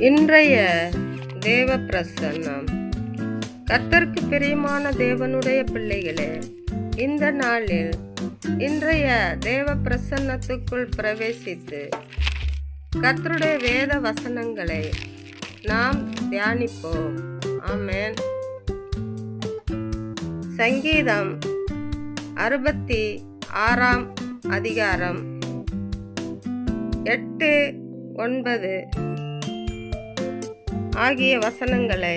இன்றைய தேவ பிரசன்னம். கர்த்தருக்கு பிரியமான தேவனுடைய பிள்ளைகளே, இந்த நாளில் இன்றைய தேவ பிரசன்னத்துக்குள் பிரவேசித்து கர்த்தருடைய வேத வசனங்களை நாம் தியானிப்போம். ஆமென். சங்கீதம் 66 அதிகாரம் 8, 9 ஆகிய வசனங்களை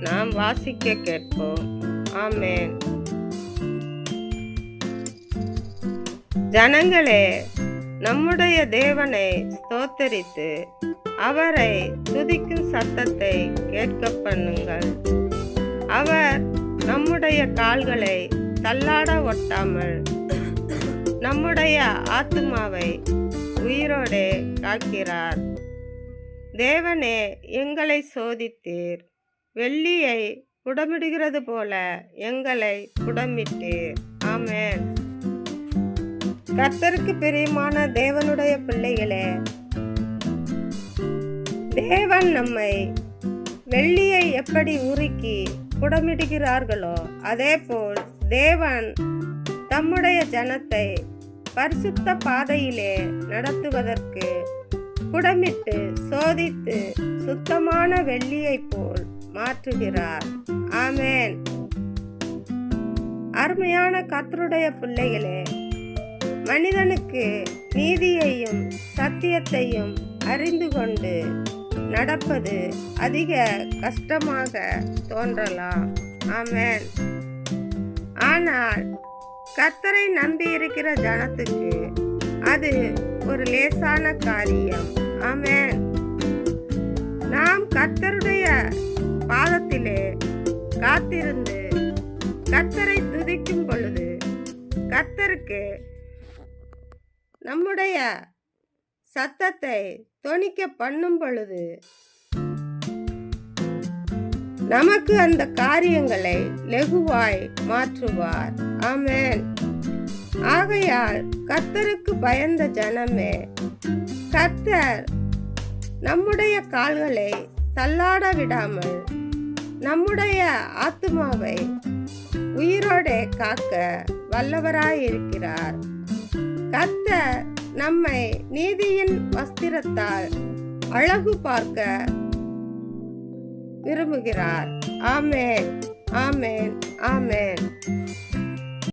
நாம் வாசிக்க கேட்போம். ஆமென். ஜனங்களே, நம்முடைய தேவனை ஸ்தோத்தரித்து அவரை துதிக்கும் சத்தத்தை கேட்க பண்ணுங்கள். அவர் நம்முடைய கால்களை தள்ளாட ஒட்டாமல் நம்முடைய ஆத்துமாவை உயிரோடே காக்கிறார். தேவனே, எங்களை சோதித்தீர், வெள்ளியை புடமிடுகிறது போல எங்களை புடமிட்டீர். ஆமென். கர்த்தருக்கு பிரியமான தேவனுடைய பிள்ளைகளே, தேவன் நம்மை வெள்ளியை எப்படி உருக்கி புடமிடுகிறார்களோ அதேபோல் தேவன் தம்முடைய ஜனத்தை பரிசுத்த பாதையிலே நடத்துவதற்கு புடமிட்டு சோதித்து சுத்தமான வெள்ளியை போல் மாற்றுகிறார். ஆமென். அருமையான கர்த்தருடைய பிள்ளைகளே, மனிதனுக்கு நீதியையும் சத்தியத்தையும் அறிந்து கொண்டு நடப்பது அதிக கஷ்டமாக தோன்றலாம். ஆமென். ஆனால் கர்த்தரை நம்பி இருக்கிற ஜனத்துக்கு அது ஒரு லேசான காரியம். ஆமென். நாம் கர்த்தருடைய பாதத்திலே காத்திருந்து கர்த்தரை துதிக்கும் பொழுது, கர்த்தருக்கு நம்முடைய சத்தத்தை தொனிக்க பண்ணும் பொழுது நமக்கு அந்த காரியங்களை லகுவாய் மாற்றுவார். ஆமென். ஆகையால் கர்த்தருக்கு பயந்த ஜனமே, கர்த்தர் நம்முடைய கால்களை தள்ளாட விடாமல் நம்முடைய ஆத்துமாவை உயிரோடே காக்க வல்லவராயிருக்கிறார். கர்த்தர் நம்மை நீதியின் வஸ்திரத்தால் அழகு பார்க்க விரும்புகிறார். ஆமென். ஆமென். ஆமென்.